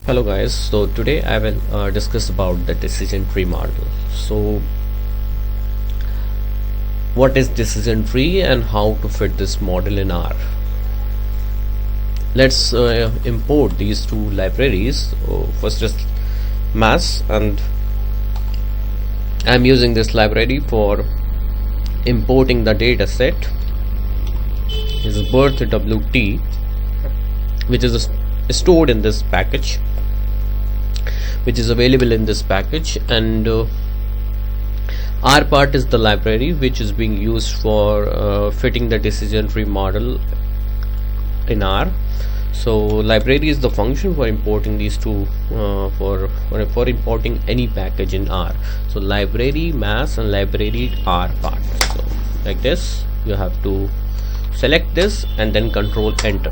Hello guys, so today I will discuss about the decision tree model. So what is decision tree and how to fit this model in R? Let's import these two libraries. First is mass, and I'm using this library for importing the data set is birth WT, which is stored in this package, which is available in this package, and R part is the library which is being used for fitting the decision tree model in R. So library is the function for importing these two for importing any package in R. So library mass and library R part. So like this, you have to select this and then control enter.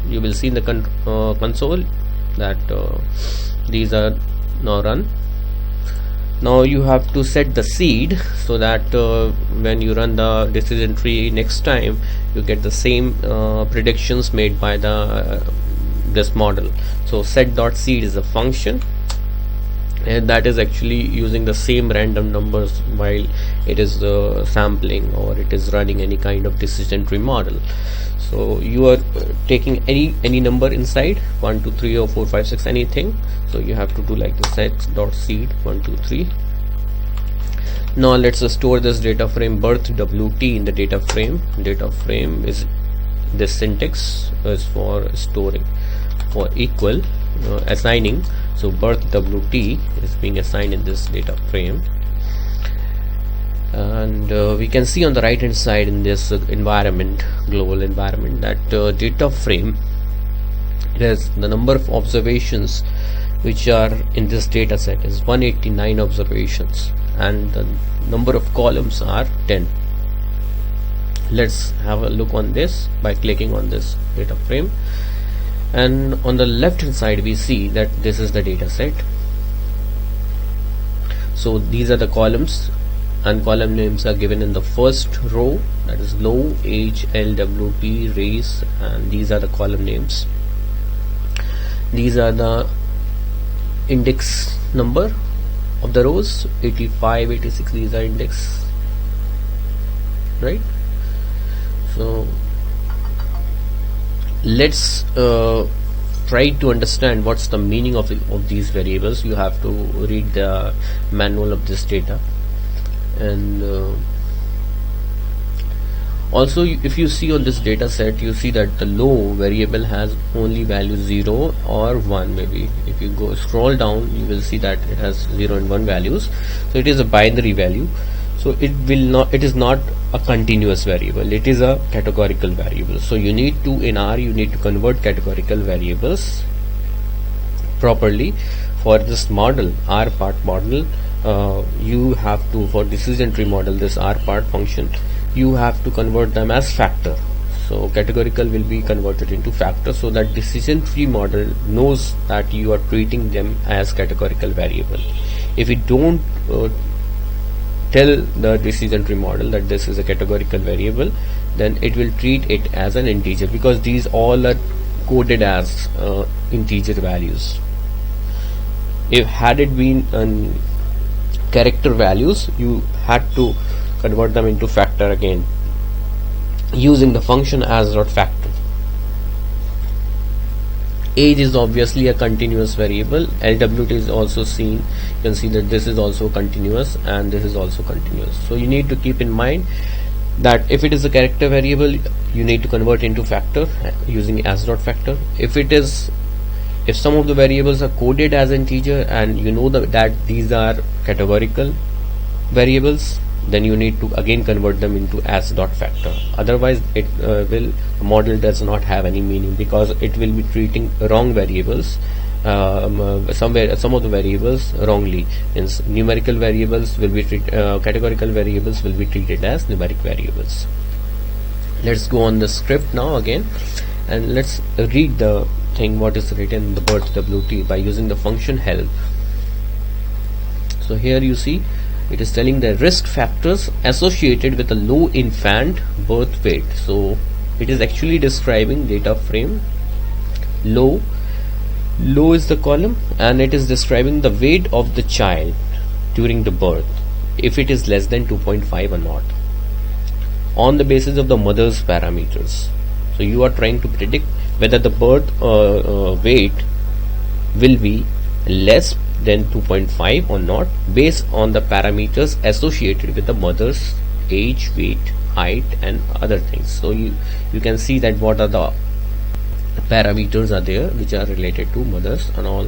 You will see in the console that these are now run. Now you have to set the seed so that when you run the decision tree next time, you get the same predictions made by the this model. So set.seed is a function, and that is actually using the same random numbers while it is sampling or it is running any kind of decision tree model. So you are taking any number inside 1 2 3 or 4 5 6 anything. So you have to do like the set.seed 1 2 3. Now let's store this data frame birth WT in the data frame. Data frame is this syntax is for storing, for equal assigning. So birth WT is being assigned in this data frame, and we can see on the right hand side in this environment, global environment, that data frame, it has the number of observations which are in this data set is 189 observations, and the number of columns are 10. Let's have a look on this by clicking on this data frame, and on the left hand side we see that this is the data set. So these are the columns, and column names are given in the first row, that is low, age, LWT, race, and these are the column names. These are the index number of the rows, 85, 86, these are index, right? So let's try to understand what's the meaning of these variables. You have to read the manual of this data, and also if you see on this data set, you see that the low variable has only value 0 or 1. Maybe if you go scroll down, you will see that it has 0 and 1 values. So it is a binary value, so it is not a continuous variable, it is a categorical variable. So you need to, in R, you need to convert categorical variables properly for this model, R part model. You have to, for decision tree model, this R part function, you have to convert them as factor. So categorical will be converted into factor, so that decision tree model knows that you are treating them as categorical variable. If you don't tell the decision tree model that this is a categorical variable, then it will treat it as an integer, because these all are coded as integer values. If had it been character values, you had to convert them into factor again using the function as.factor. Age is obviously a continuous variable. LWT is also seen. You can see that this is also continuous and this is also continuous. So you need to keep in mind that if it is a character variable, you need to convert into factor using as.factor. If some of the variables are coded as integer and you know that these are categorical variables, then you need to again convert them into as.factor. Otherwise the model does not have any meaning, because it will be treating wrong variables, some of the variables wrongly. Hence numerical variables will be categorical variables will be treated as numeric variables. Let's go on the script now again, and let's read the thing what is written in the birth WT by using the function help. So here you see it is telling the risk factors associated with a low infant birth weight. So it is actually describing data frame low Low is the column, and it is describing the weight of the child during the birth, if it is less than 2.5 or not, on the basis of the mother's parameters. So you are trying to predict whether the birth weight will be less than 2.5 or not, based on the parameters associated with the mother's age, weight, height and other things. So you can see that what are the parameters are there which are related to mothers and all,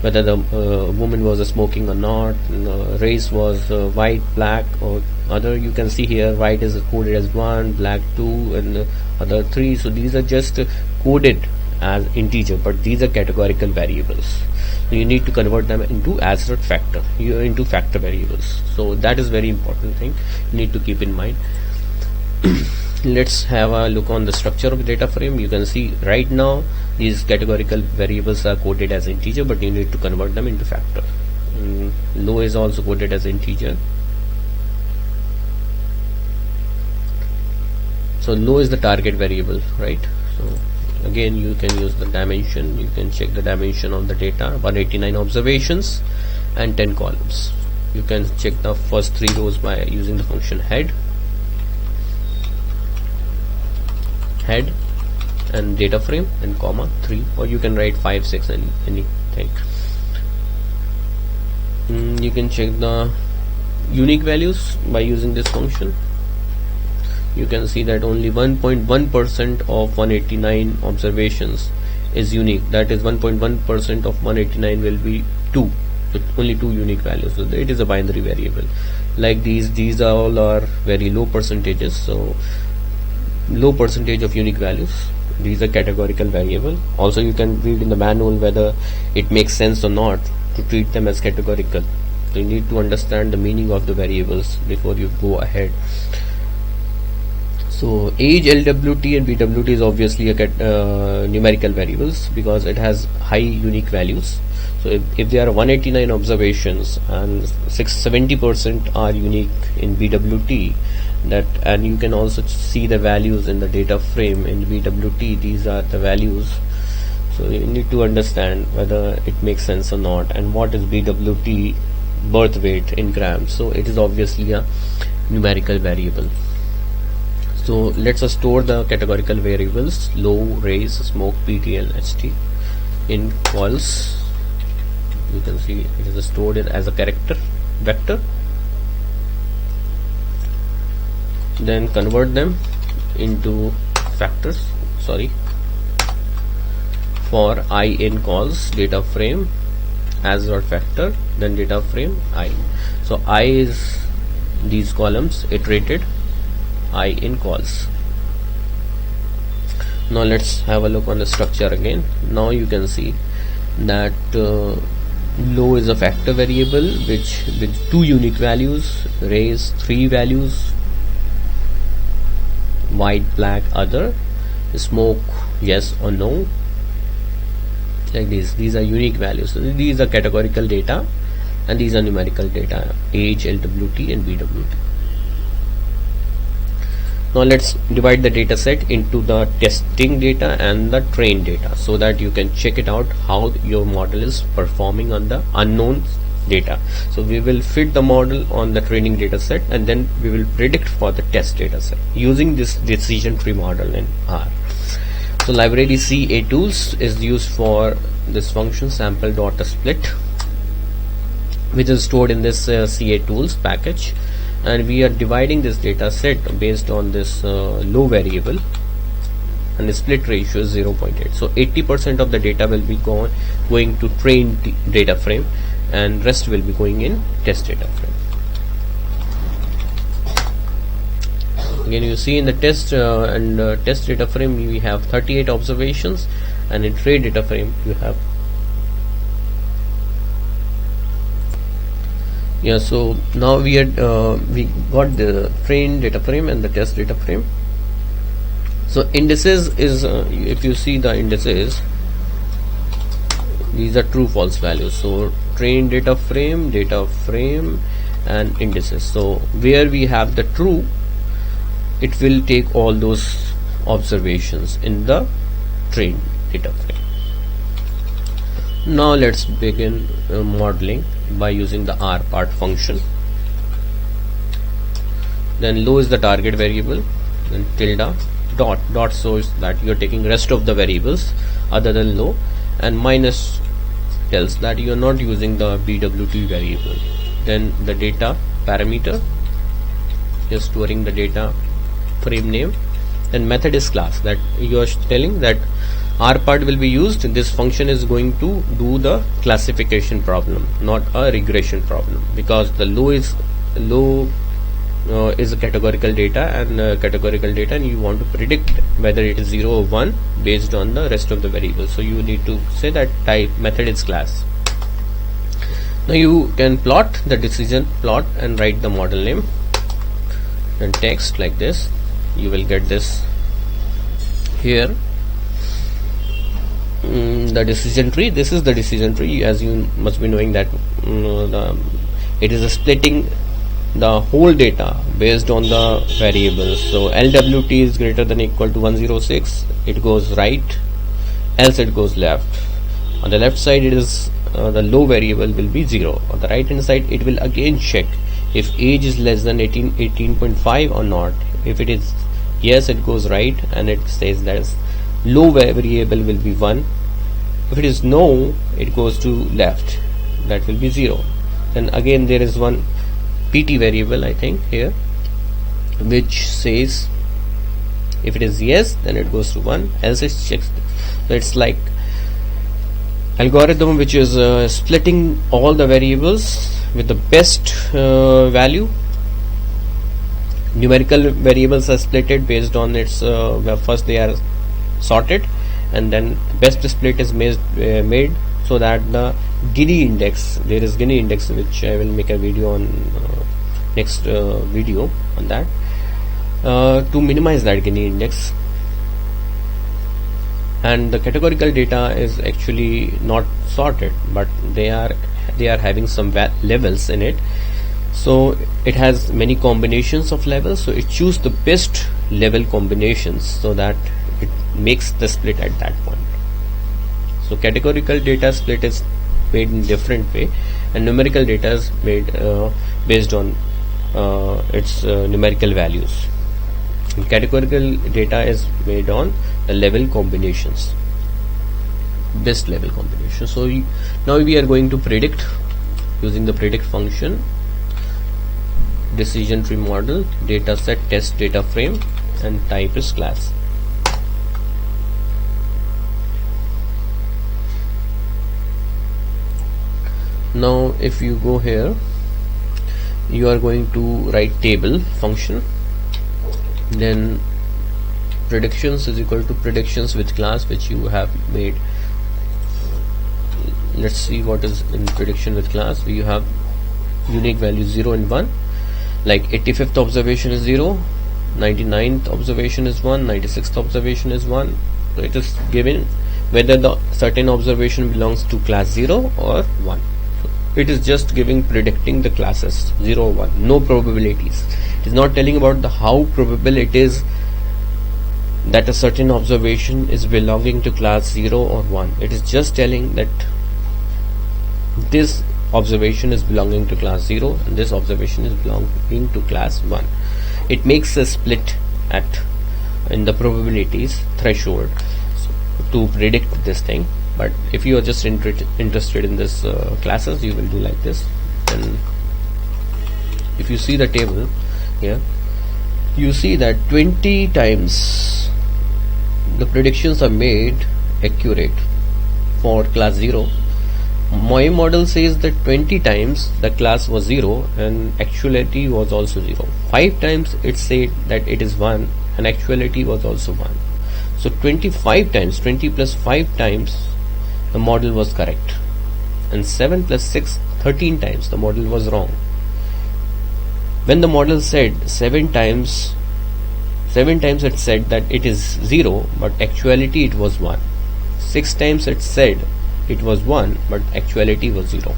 whether the woman was smoking or not, race was white, black or other. You can see here white is coded as 1, black 2 and other 3. So these are just coded as integer, but these are categorical variables. So you need to convert them into as factor, into factor variables. So that is very important thing you need to keep in mind. Let's have a look on the structure of the data frame. You can see right now these categorical variables are coded as integer, but you need to convert them into factor. Low is also coded as integer. So low is the target variable, right? So again you can use the dimension, you can check the dimension of the data, 189 observations and 10 columns. You can check the first 3 rows by using the function head and data frame and comma 3, or you can write 5, 6 and anything. You can check the unique values by using this function. You can see that only 1.1% of 189 observations is unique. That is 1.1% of 189 will be 2. So only 2 unique values. So it is a binary variable. Like these all are very low percentages. So low percentage of unique values. These are categorical variable. Also you can read in the manual whether it makes sense or not to treat them as categorical. So you need to understand the meaning of the variables before you go ahead. So age, LWT and BWT is obviously a numerical variables because it has high unique values. So if there are 189 observations and 70% are unique in BWT, and you can also see the values in the data frame in BWT. These are the values. So you need to understand whether it makes sense or not, and what is BWT birth weight in grams. So it is obviously a numerical variable. So let's store the categorical variables low, race, smoke, PTL, HT in quals. You can see it is stored as a character vector. Then convert them into factors. For I in calls, data frame as dot factor, then data frame I. So I is these columns iterated, I in calls. Now let's have a look on the structure again. Now you can see that low is a factor variable which with 2 unique values, race 3 values, white, black, other, smoke yes or no, like these are unique values. So these are categorical data and these are numerical data, age, LWT and BWT. Now let's divide the data set into the testing data and the trained data so that you can check it out how your model is performing on the unknown data. So we will fit the model on the training data set and then we will predict for the test data set using this decision tree model in R. So library CA tools is used for this function sample.split, which is stored in this CA tools package, and we are dividing this data set based on this low variable, and the split ratio is 0.8. So 80% of the data will be going to train data frame and rest will be going in test data frame. Again you see in the test test data frame we have 38 observations, and in train data frame you have so now we got the train data frame and the test data frame. So indices is if you see the indices, these are true false values. So train data frame and indices. So where we have the true, it will take all those observations in the train data frame. Now let's begin modeling by using the R part function. Then low is the target variable, then tilde dot shows that you are taking rest of the variables other than low, and minus tells that you are not using the BWT variable. Then the data parameter is storing the data frame name, and method is class, that you are telling that R part will be used. This function is going to do the classification problem, not a regression problem, because the low is a categorical data, and you want to predict whether it is 0 or 1 based on the rest of the variables. So you need to say that type method is class. Now you can plot the decision plot and write the model name and text like this. You will get this here. The decision tree, this is the decision tree, as you must be knowing that it is a splitting the whole data based on the variables. So LWT is greater than or equal to 106, it goes right, else it goes left. On the left side it is the low variable will be 0. On the right hand side it will again check if age is less than 18.5 or not. If it is yes, it goes right and it says that low variable will be 1. If it is no, it goes to left, that will be 0. Then again there is one PT variable, I think here, which says if it is yes, then it goes to 1, else it checks. So it's like algorithm which is splitting all the variables with the best value. Numerical variables are splitted based on its first they are sorted, and then best split is made so that the Gini index, there is Gini index which I will make a video on next video on that, to minimize that Gini index. And the categorical data is actually not sorted, but they are having some levels in it, so it has many combinations of levels, so it choose the best level combinations so that it makes the split at that point. So categorical data split is made in different way, and numerical data is made based on its numerical values. And categorical data is made on the level combinations, best level combination. So now we are going to predict using the predict function, decision tree model, data set, test data frame, and type is class. Now if you go here, you are going to write table function, then predictions is equal to predictions with class which you have made. Let's see what is in prediction with class. You have unique values 0 and 1, like 85th observation is 0, 99th observation is 1, 96th observation is 1. So it is given whether the certain observation belongs to class 0 or 1. It is just predicting the classes 0 or 1, no probabilities. It is not telling about the how probable it is that a certain observation is belonging to class 0 or 1. It is just telling that this observation is belonging to class 0 and this observation is belonging to class 1. It makes a split in the probabilities threshold to predict this thing. But if you are just interested in this classes, you will do like this. And if you see the table here, you see that 20 times the predictions are made accurate for class 0. My model says that 20 times the class was 0 and actuality was also 0. 5 times it said that it is 1 and actuality was also 1. So 25 times, 20 plus 5 times the model was correct, and 7 plus 6, 13 times the model was wrong. When the model said 7 times it said that it is 0, but actuality it was 1. 6 times it said it was 1, but actuality was 0.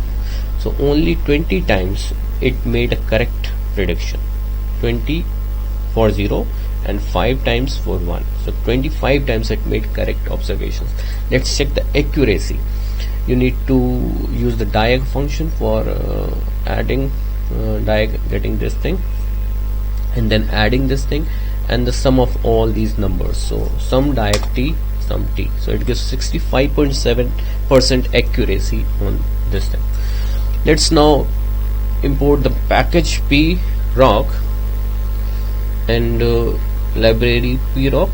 So only 20 times it made a correct prediction, 20 for 0 and 5 times for 1. So 25 times it made correct observations. Let's check the accuracy. you need to use the diag function for adding getting this thing and then adding this thing and the sum of all these numbers. So sum diag t sum t, so it gives 65.7% accuracy on this thing. Let's now import the package proc and library proc.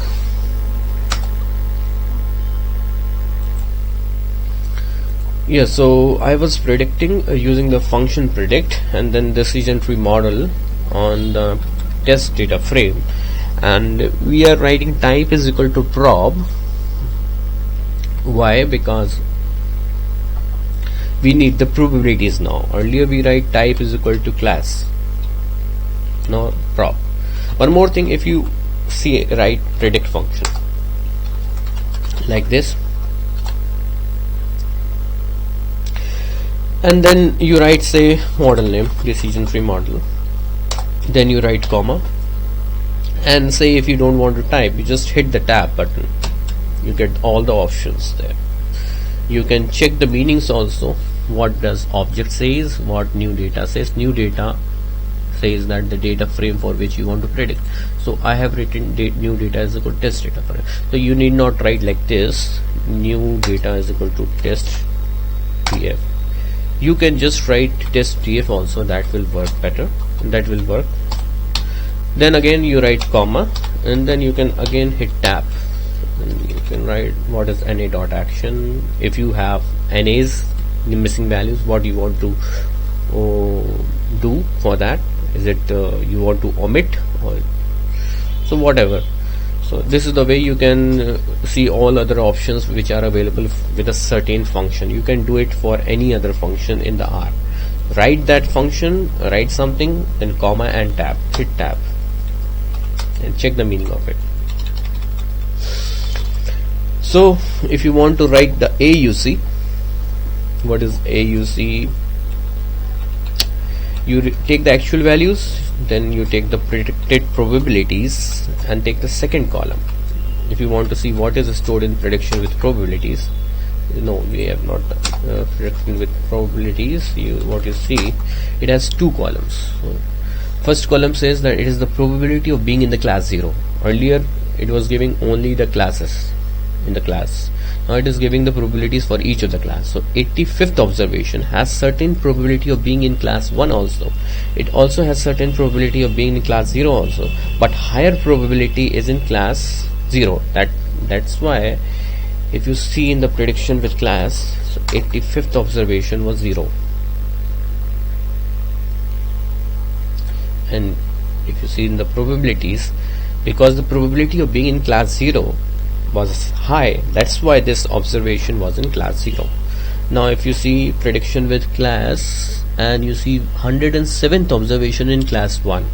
Yeah, so I was predicting using the function predict and then decision tree model on the test data frame, and we are writing type is equal to prob. Why? Because we need the probabilities now. Earlier we write type is equal to class, now prob. One more thing, if you see write predict function like this, and then you write say model name decision tree model, then you write comma, and say if you don't want to type, you just hit the tab button, you get all the options there. You can check the meanings also. What does object says, what new data says. New data says that the data frame for which you want to predict. So I have written new data is equal to test data frame. So you need not write like this, new data is equal to test df. You can just write test df also, that will work better, that will work. Then again you write comma, and then you can again hit tab, and you can write what is na dot action. If you have NAs, the missing values, what you want to do for that. Is it you want to omit, or so whatever. So this is the way you can see all other options which are available with a certain function. You can do it for any other function in the R. Write that function, write something, then comma and tab, hit tab, and check the meaning of it. So if you want to write the AUC, what is AUC? You take the actual values, then you take the predicted probabilities and take the second column. If you want to see what is stored in prediction with probabilities, no, we have not prediction with probabilities. What you see, it has two columns. So first column says that it is the probability of being in the class 0. Earlier it was giving only the classes in the class. Now it is giving the probabilities for each of the class. So 85th observation has certain probability of being in class 1 also. It also has certain probability of being in class 0 also, but higher probability is in class 0. That's why if you see in the prediction with class, so 85th observation was 0. And if you see in the probabilities, because the probability of being in class 0 was high, that's why this observation was in class 0. Now if you see prediction with class and you see 107th observation in class 1,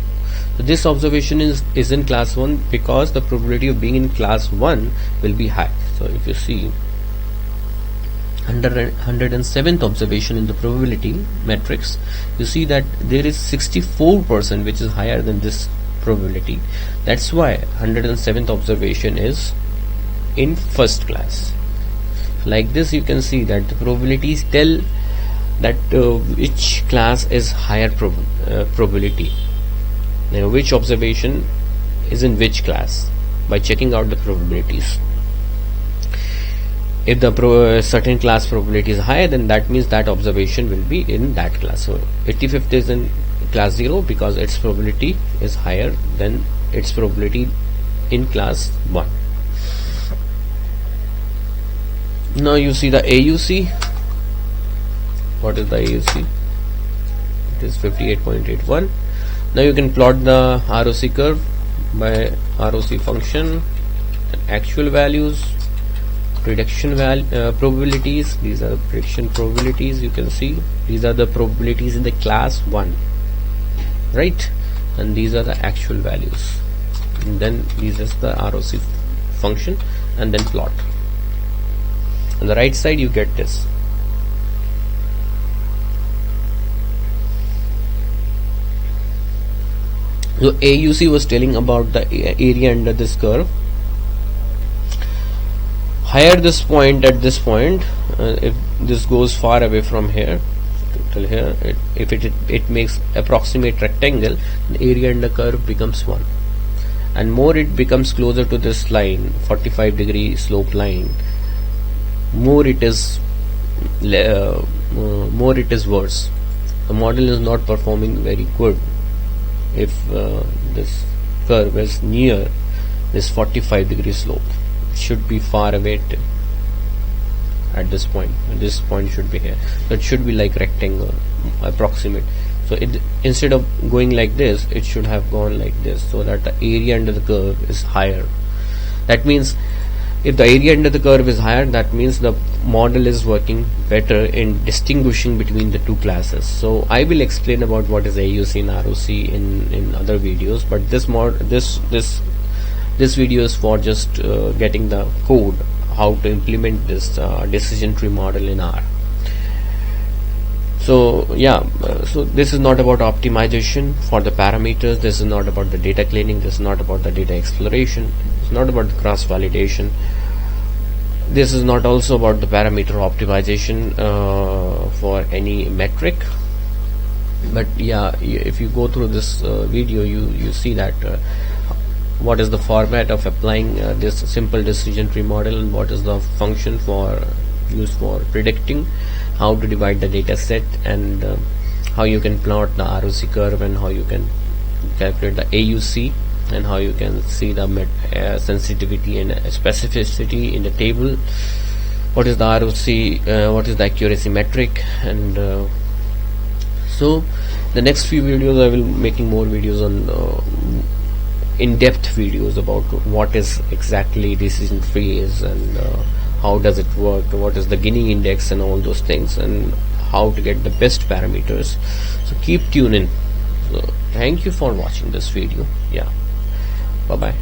so this observation is in class 1 because the probability of being in class 1 will be high. So if you see 107th observation in the probability matrix, you see that there is 64% which is higher than this probability. That's why 107th observation is in first class. Like this you can see that the probabilities tell that which class is higher probability, which observation is in which class, by checking out the probabilities. If the certain class probability is higher, then that means that observation will be in that class. So 85th is in class 0 because its probability is higher than its probability in class 1. Now you see the AUC. What is the AUC? It is 58.81. Now you can plot the ROC curve by ROC function, actual values, prediction probabilities. These are the prediction probabilities. You can see these are the probabilities in the class 1, right? And these are the actual values. And then this is the ROC function, and then plot. On the right side you get this. So AUC was telling about the area under this curve. Higher this point at this point, if this goes far away from here till here, if it makes approximate rectangle, the area under curve becomes 1, and more it becomes closer to this line, 45-degree slope line, more it is worse. The model is not performing very good if this curve is near this 45-degree slope. It should be far away at this point. This point should be here, so it should be like rectangle, approximate. So instead of going like this, it should have gone like this, so that the area under the curve is higher. That means if the area under the curve is higher, that means the model is working better in distinguishing between the two classes. So I will explain about what is AUC and ROC in other videos, but this video is for just getting the code, how to implement this decision tree model in R. So yeah, so this is not about optimization for the parameters, this is not about the data cleaning, this is not about the data exploration, it's not about the cross validation, this is not also about the parameter optimization for any metric. But yeah, if you go through this video, you see that what is the format of applying this simple decision tree model, and what is the function used for predicting, how to divide the data set, and how you can plot the ROC curve, and how you can calculate the AUC, and how you can see the sensitivity and specificity in the table, what is the ROC, what is the accuracy metric. And so the next few videos I will making more videos on in-depth videos about what is exactly decision tree is, and how does it work, what is the Gini index, and all those things, and how to get the best parameters. So keep tuning. So thank you for watching this video. Yeah, bye bye.